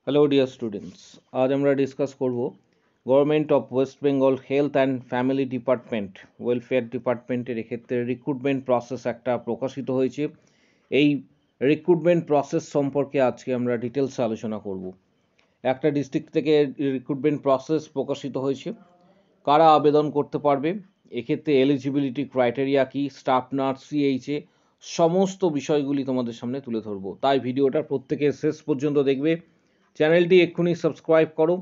Hello dear students, আজ আমরা discuss করব government of West Bengal health and family department welfare ডিপার্টমেন্টের এক্ষেত্রে রিক্রুটমেন্ট প্রসেস একটা প্রকাশিত হয়েছে। এই রিক্রুটমেন্ট প্রসেস সম্পর্কে আজকে আমরা ডিটেলসে আলোচনা করব। একটা ডিস্ট্রিক্ট থেকে রিক্রুটমেন্ট প্রসেস প্রকাশিত হয়েছে, কারা আবেদন করতে পারবে, এক্ষেত্রে এলিজিবিলিটি ক্রাইটেরিয়া কি, স্টাফ নার্স সিএইচএ, সমস্ত বিষয়গুলি তোমাদের সামনে তুলে ধরবো। তাই ভিডিওটা প্রত্যেকে শেষ পর্যন্ত দেখবে। চ্যানেলটি এক্ষুনি সাবস্ক্রাইব করো,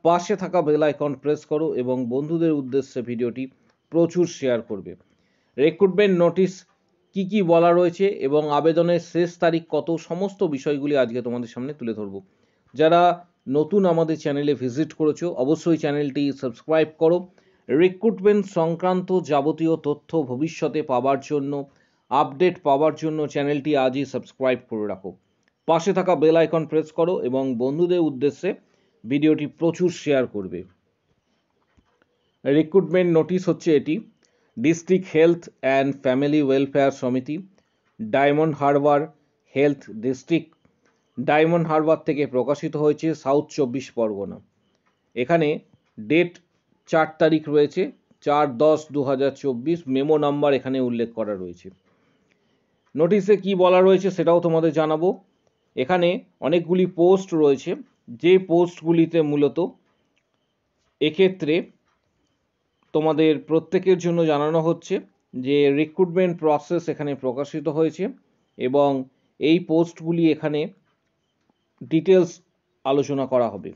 পাশে থাকা বেল আইকন প্রেস করো এবং বন্ধুদের উদ্দেশ্যে ভিডিওটি প্রচুর শেয়ার করবে। রিক্রুটমেন্ট নোটিশ কি কি বলা রয়েছে এবং আবেদনের শেষ তারিখ কত, সমস্ত বিষয়গুলি আজকে তোমাদের সামনে তুলে ধরবো। যারা নতুন আমাদের চ্যানেলে ভিজিট করেছো অবশ্যই চ্যানেলটি সাবস্ক্রাইব করো। রিক্রুটমেন্ট সংক্রান্ত যাবতীয় তথ্য ভবিষ্যতে পাওয়ার জন্য, আপডেট পাওয়ার জন্য চ্যানেলটি আজই সাবস্ক্রাইব করে রাখো। পাশে থাকা বেল আইকন প্রেস করো এবং বন্ধুদের উদ্দেশ্যে ভিডিওটি প্রচুর শেয়ার করবে। রিক্রুটমেন্ট নোটিশ হচ্ছে এটি। District health and family welfare সমিতি, ডায়মন্ড হারবার হেলথ ডিস্ট্রিক্ট, ডায়মন্ড হারবার থেকে প্রকাশিত হয়েছে, সাউথ 24 পরগনা। এখানে ডেট 4 তারিখ রয়েছে, 4/10/2024, মেমো নাম্বার এখানে উল্লেখ করা রয়েছে। নোটিশে কি বলা রয়েছে সেটাও তোমাদের জানাবো। এখানে অনেকগুলি পোস্ট রয়েছে, যে পোস্টগুলিতে মূলত এক্ষেত্রে তোমাদের প্রত্যেকের জন্য জানানো হচ্ছে যে রিক্রুটমেন্ট প্রসেস এখানে প্রকাশিত হয়েছে এবং এই পোস্টগুলি এখানে ডিটেলস আলোচনা করা হবে।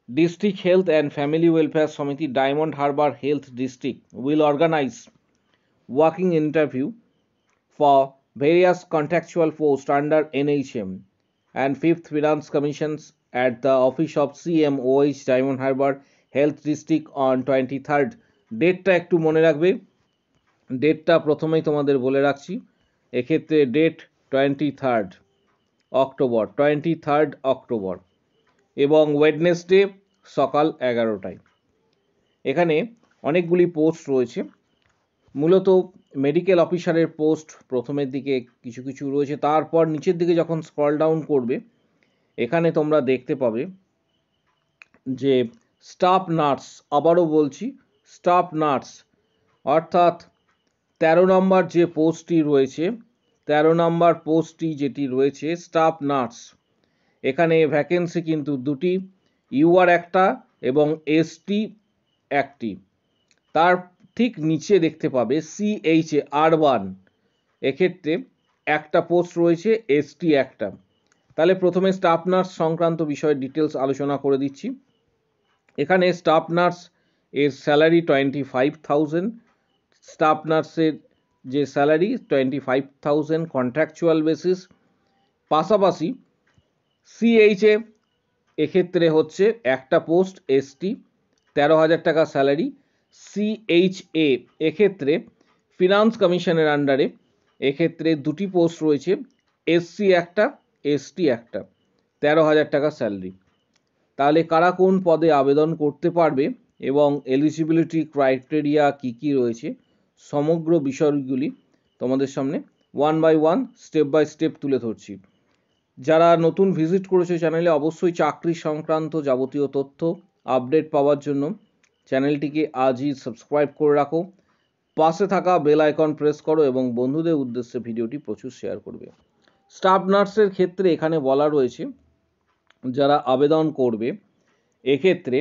District health and family welfare সমিতি, Diamond Harbour health district will organise working interview for various contractual posts under NHM and 5th Finance Commissions at the office of CMOH Diamond Harbour Health District on 23rd। ডেটটা একটু মনে রাখবে, ডেটটা প্রথমেই তোমাদের বলে রাখছি। এক্ষেত্রে ডেট 23rd অক্টোবর এবং ওয়েডনেসডে সকাল 11টায়। এখানে অনেকগুলি পোস্ট রয়েছে, মূলত মেডিকেল অফিসারের পোস্ট প্রথমের দিকে কিছু কিছু রয়েছে, তারপর নিচের দিকে যখন স্ক্রল ডাউন করবে এখানে তোমরা দেখতে পাবে যে স্টাফ নার্স, আবারও বলছি স্টাফ নার্স, অর্থাৎ 13 নম্বর যে পোস্টটি রয়েছে, 13 নম্বর পোস্টটি যেটি রয়েছে স্টাফ নার্স, এখানে ভ্যাকেন্সি কিন্তু দুটি, ইউআর একটা এবং এসটি একটি। তার ঠিক নিচে দেখতে পাবে সিএইচএ আর1, এক্ষেত্রে একটা পোস্ট রয়েছে, এসটি একটা। তাহলে প্রথমে স্টাফ নার্স সংক্রান্ত বিষয়ে ডিটেলস আলোচনা করে দিচ্ছি। এখানে স্টাফ নার্স এর স্যালারি 25,000, স্টাফ নার্সের যে স্যালারি 25,000 কন্ট্রাকচুয়াল বেসিস। পাশাপাশি সিএইচএ এক্ষেত্রে হচ্ছে একটা পোস্ট, এসটি 13,000 টাকা স্যালারি। সিএইচএ এক্ষেত্রে ফিনান্স কমিশনের আন্ডারে এক্ষেত্রে দুটি পোস্ট রয়েছে, এসসি একটা, এসটি একটা, 13,000 টাকা স্যালারি। তাহলে কারা কোন পদে আবেদন করতে পারবে এবং এলিজিবিলিটি ক্রাইটেরিয়া কি কি রয়েছে, সমগ্র বিষয়গুলি তোমাদের সামনে one by one, step by step তুলে ধরছি। যারা নতুন ভিজিট করেছে চ্যানেলে অবশ্যই চাকরি সংক্রান্ত যাবতীয় তথ্য আপডেট পাওয়ার জন্য চ্যানেলটিকে আজই সাবস্ক্রাইব করে রাখো, পাশে থাকা বেল আইকন প্রেস করো এবং বন্ধুদের উদ্দেশ্যে ভিডিওটি প্রচুর শেয়ার করবে। স্টাফ নার্সের ক্ষেত্রে এখানে বলা রয়েছে যারা আবেদন করবে এক্ষেত্রে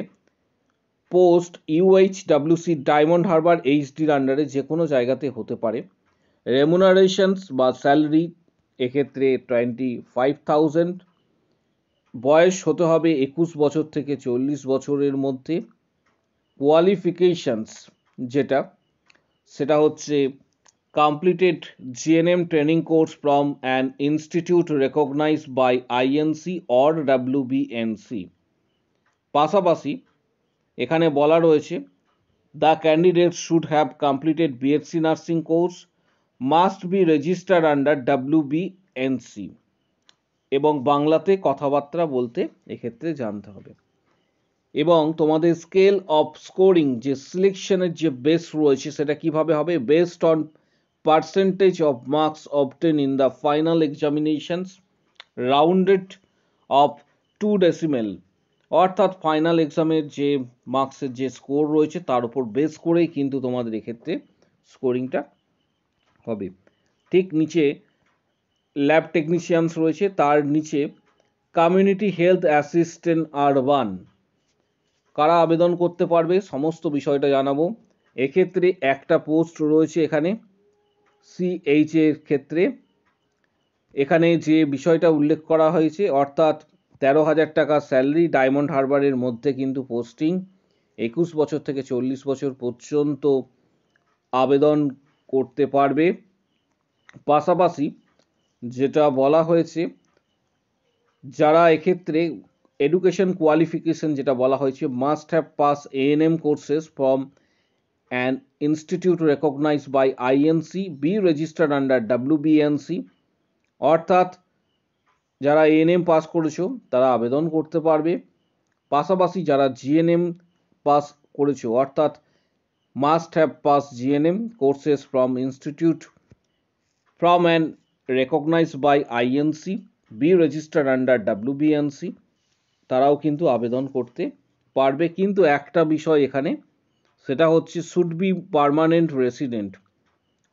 পোস্ট ইউএইচডব্লিউসি ডায়মন্ড হারবার এইচডির আন্ডারে যে কোনো জায়গাতে হতে পারে। রেমুনারেশনস বা স্যালারি এক্ষেত্রে 25,000, বয়স হতে হবে 21 বছর থেকে 40 বছরের মধ্যে। কোয়ালিফিকেশনস যেটা সেটা হচ্ছে completed GNM training course from an institute recognized by INC or WBNC। পাশাপাশি এখানে বলা রয়েছে the candidate should have completed BSc nursing course, must be registered under WBNC এবং বাংলাতে কথাবার্তা বলতে এক্ষেত্রে জানতে হবে। এবং তোমাদের স্কেল অফ স্কোরিং যে সিলেকশনের যে বেস রয়েছে সেটা কিভাবে হবে, based on percentage of marks obtained in the final examinations rounded of 2 decimal, অর্থাৎ ফাইনাল এক্সামের যে মার্কসের যে স্কোর রয়েছে তার উপর বেস করেই কিন্তু তোমাদের এক্ষেত্রে স্কোরিংটা হবে। ঠিক নিচে ল্যাব টেকনিশিয়ানস রয়েছে, তার নিচে কমিউনিটি হেলথ অ্যাসিস্ট্যান্ট আর1 কারা আবেদন করতে পারবে সমস্ত বিষয়টা জানাবো। এক্ষেত্রে একটা পোস্ট রয়েছে এখানে সিএইচ এর ক্ষেত্রে। এখানে যে বিষয়টা উল্লেখ করা হয়েছে অর্থাৎ 13,000 টাকা স্যালারি, ডায়মন্ড হারবারের মধ্যে কিন্তু পোস্টিং, 21 বছর থেকে 40 বছর পর্যন্ত আবেদন করতে পারবে। পাশাপাশি যেটা বলা হয়েছে, যারা এক্ষেত্রে এডুকেশন কোয়ালিফিকেশন যেটা বলা হয়েছে, must have pass ANM courses from an institute recognised by INC, be registered under WBNC, অর্থাৎ যারা এএনএম পাস করেছো তারা আবেদন করতে পারবে। পাশাপাশি যারা জিএনএম পাস করেছো অর্থাৎ must have pass GNM courses from institute from an recognised by INC, be registered under WBNC, তারাও কিন্তু আবেদন করতে পারবে। কিন্তু একটা বিষয় এখানে, সেটা হচ্ছে should be permanent resident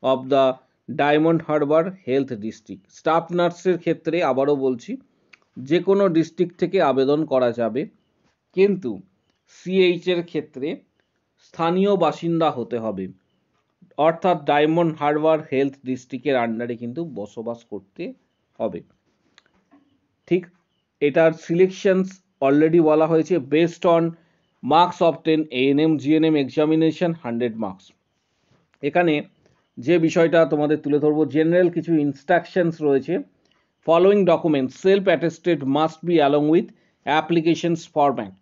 of the diamond Harbour health district. Staff নার্সের ক্ষেত্রে আবারও বলছি, যে কোনো ডিস্ট্রিক্ট থেকে আবেদন করা যাবে, কিন্তু সিএইচ এর ক্ষেত্রে স্থানীয় বাসিন্দা হতে হবে, অর্থাৎ ডায়মন্ড হারবার হেলথ ডিস্ট্রিক্টের আন্ডারে কিন্তু বসবাস করতে হবে। ঠিক এটার সিলেকশনস অলরেডি বলা হয়েছে based on marks obtain ANM GNM examination 100 marks. এখানে যে বিষয়টা তোমাদের তুলে ধরবো, জেনারেল কিছু ইনস্ট্রাকশনস রয়েছে। Following documents self attested must be along with applications format,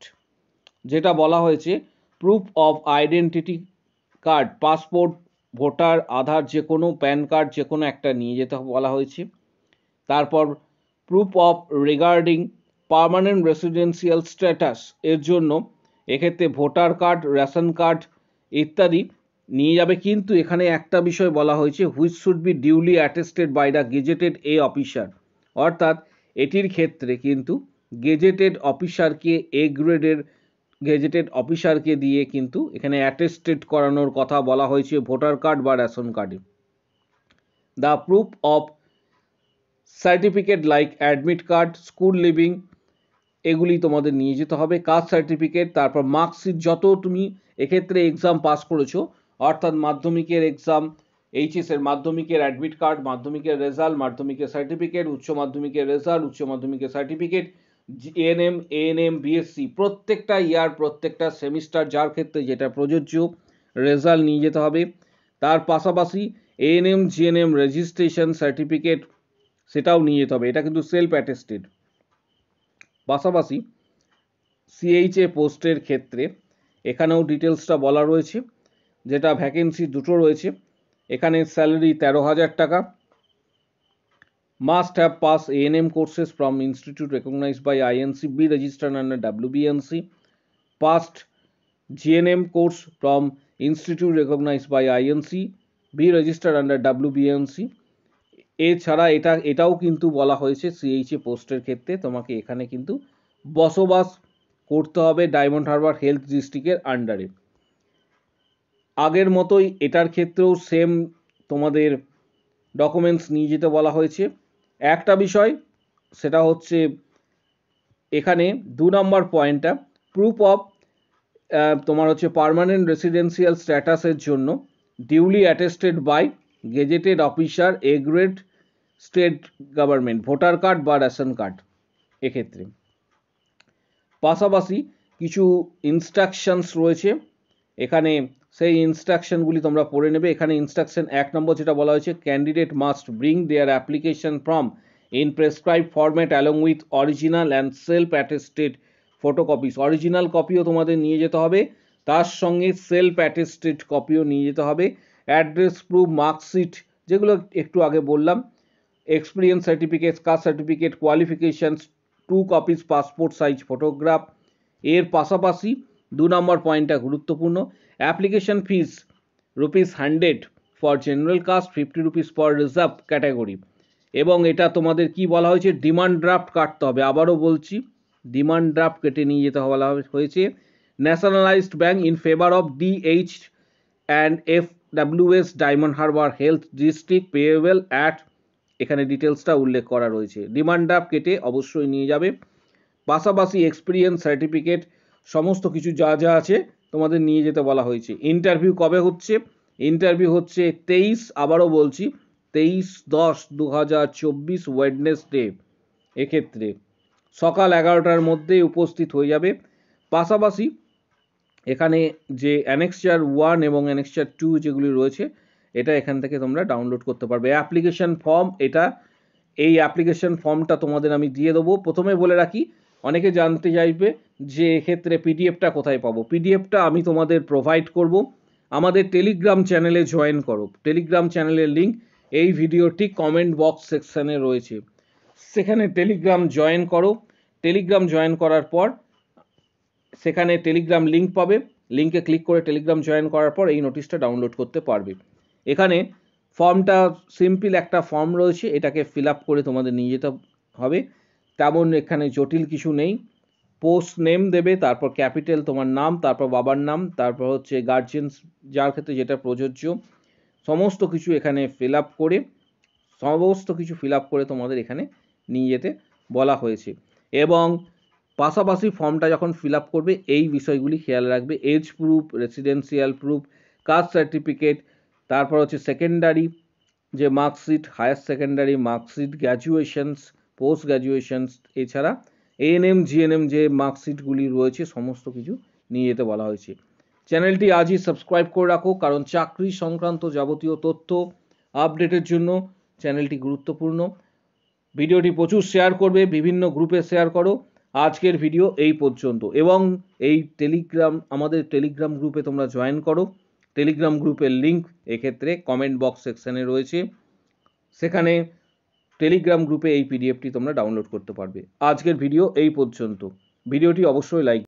যেটা বলা হয়েছে proof of identity card, passport, voter, Aadhaar, যে কোনো প্যান কার্ড যে কোনো একটা নিয়ে যেতে বলা হয়েছে। তারপর proof of regarding permanent residential status, এর জন্য এক্ষেত্রে ভোটার কার্ড, রেশন কার্ড ইত্যাদি নিয়ে যাবে। কিন্তু এখানে একটা বিষয় বলা হয়েছে which should be duly attested by the gazetted a officer, অর্থাৎ এটির ক্ষেত্রে কিন্তু গেজেটেড অফিসারকে, এ গ্রেডের গেজেটেড অফিসারকে দিয়ে কিন্তু এখানে অ্যাটেস্টেড করানোর কথা বলা হয়েছে ভোটার কার্ড বা রেশন কার্ডে। The proof of certificate like admit card, school living, এগুলি তোমাদের নিয়ে যেতে হবে। কাস্ট সার্টিফিকেট, তারপর মার্কশিট, যত তুমি এক্ষেত্রে এক্সাম পাস করেছো, অর্থাৎ মাধ্যমিকের এক্সাম, এইচএস এর মাধ্যমিকের অ্যাডমিট কার্ড, মাধ্যমিকের রেজাল্ট, মাধ্যমিকের সার্টিফিকেট, উচ্চ মাধ্যমিকের রেজাল্ট, উচ্চ মাধ্যমিকের সার্টিফিকেট, এএনএম এএনএম বিএসসি, প্রত্যেকটা ইয়ার প্রত্যেকটা সেমিস্টার যার ক্ষেত্রে যেটা প্রযোজ্য, রেজাল্ট নিয়ে যেতে হবে। তার পাশাপাশি এএনএম জিএনএম রেজিস্ট্রেশন সার্টিফিকেট, সেটাও নিয়ে যেতে হবে। এটা কিন্তু সেলফ অ্যাটেস্টেড। পাশাপাশি সিএইচএ পোস্টের ক্ষেত্রে এখানেও ডিটেলসটা বলা রয়েছে, যেটা ভ্যাকেন্সি দুটো রয়েছে। এখানে স্যালারি 13,000 টাকা, must have pass ANM courses from institute recognised by INC, be registered under WBNC, past GNM course from institute recognised by INC, be registered under WBNC. এছাড়া এটাও কিন্তু বলা হয়েছে সিএইচএ পোস্টের ক্ষেত্রে তোমাকে এখানে কিন্তু বসবাস করতে হবে ডায়মন্ড হারবার হেলথ ডিস্ট্রিক্টের আন্ডারে। আগের মতোই এটার ক্ষেত্রেও সেম তোমাদের ডকুমেন্টস নিয়ে যেতে বলা হয়েছে। একটা বিষয়, সেটা হচ্ছে এখানে 2 নম্বর পয়েন্টটা, প্রুফ অফ তোমার হচ্ছে পার্মানেন্ট রেসিডেন্সিয়াল স্ট্যাটাসের জন্য duly attested by gazetted officer, a grade state government, voter card বা রেশন কার্ড এক্ষেত্রে। পাশাপাশি কিছু ইনস্ট্রাকশনস রয়েছে এখানে, সেই ইনস্ট্রাকশনগুলি তোমরা পড়ে নেবে। এখানে ইনস্ট্রাকশন 1 নম্বর যেটা বলা হয়েছে, candidate must bring their application form in prescribe format along with original and self attested photocopies. Original কপিও তোমাদের নিয়ে যেতে হবে, তার সঙ্গে সেলফ অ্যাটেস্টেড কপিও নিয়ে যেতে হবে। অ্যাড্রেস প্রুফ, মার্কশিট যেগুলো একটু আগে বললাম, experience certificate, caste certificate, qualifications, 2 copies passport size photograph. এর পাশাপাশি 2 নম্বর পয়েন্টটা গুরুত্বপূর্ণ, application fees ₹100 for general caste, ₹50 for reserve category. এবং এটা তোমাদের কি বলা হয়েছে, ডিমান্ড ড্রাফট কাটতে হবে। আবারও বলছি, ডিমান্ড ড্রাফট কেটে নিয়ে যেতে বলা হয়েছে। Nationalised bank in favour of DH and FWS Diamond Harbour health district payable at, এখানে ডিটেলসটা উল্লেখ করা রয়েছে। ডিমান্ড ড্রাফট কেটে অবশ্যই নিয়ে যাবে। পাশাপাশি এক্সপিরিয়েন্স সার্টিফিকেট সমস্ত কিছু যা যা আছে তোমাদের নিয়ে যেতে বলা হয়েছে। ইন্টারভিউ কবে হচ্ছে? ইন্টারভিউ হচ্ছে 23, আবারও বলছি 23/10/2024 ওয়েডনেসডে। এক্ষেত্রে সকাল 11টার মধ্যেই উপস্থিত হয়ে যাবে। পাশাপাশি এখানে যে অ্যানেক্সার 1 এবং অ্যানেক্সার 2 যেগুলি রয়েছে এটা এখান থেকে তোমরা ডাউনলোড করতে পারবে। অ্যাপ্লিকেশন ফর্ম, এই অ্যাপ্লিকেশন ফর্মটা তোমাদের আমি দিয়ে দেবো। প্রথমে বলে রাখি, অনেকে জানতে চাইবে যে এক্ষেত্রে পিডিএফটা কোথায় পাবো। পিডিএফটা আমি তোমাদের প্রোভাইড করব। আমাদের টেলিগ্রাম চ্যানেলে জয়েন করো। টেলিগ্রাম চ্যানেলের লিঙ্ক এই ভিডিওর ঠিক কমেন্ট বক্স সেকশানে রয়েছে, সেখানে টেলিগ্রাম জয়েন করো। টেলিগ্রাম জয়েন করার পর সেখানে টেলিগ্রাম লিঙ্ক পাবে, লিঙ্কে ক্লিক করে টেলিগ্রাম জয়েন করার পর এই নোটিশটা ডাউনলোড করতে পারবে। এখানে ফর্মটা সিম্পল একটা ফর্ম রয়েছে, এটাকে ফিল আপ করে তোমাদের নিয়ে যেতে হবে। তেমন এখানে জটিল কিছু নেই। পোস্ট নেম দেবে, তারপর ক্যাপিটাল তোমার নাম, তারপর বাবার নাম, তারপর হচ্ছে গার্জিয়ানস যার ক্ষেত্রে যেটা প্রযোজ্য, সমস্ত কিছু এখানে ফিল আপ করে তোমাদের এখানে নিয়ে যেতে বলা হয়েছে। এবং পাশাপাশি ফর্মটা যখন ফিল আপ করবে এই বিষয়গুলি খেয়াল রাখবে: age proof, residential proof, caste certificate, তারপর হচ্ছে সেকেন্ডারি যে marksheet, higher secondary marksheet, graduations, post graduations, এছাড়া ANM GNM যে মার্কশিটগুলি রয়েছে সমস্ত কিছু নিয়ে যেতে বলা হয়েছে। চ্যানেলটি আজই সাবস্ক্রাইব করে রাখো, কারণ চাকরি সংক্রান্ত যাবতীয় তথ্য আপডেটের জন্য চ্যানেলটি গুরুত্বপূর্ণ। ভিডিওটি প্রচুর শেয়ার করবে, বিভিন্ন গ্রুপে শেয়ার করো। আজকের ভিডিও এই পর্যন্ত। এবং এই আমাদের টেলিগ্রাম গ্রুপে তোমরা জয়েন করো। টেলিগ্রাম গ্রুপের লিঙ্ক এক্ষেত্রে কমেন্ট বক্স সেকশানে রয়েছে, সেখানে টেলিগ্রাম গ্রুপে এই পিডিএফটি তোমরা ডাউনলোড করতে পারবে। আজকের ভিডিও এই পর্যন্ত। ভিডিওটি অবশ্যই লাইক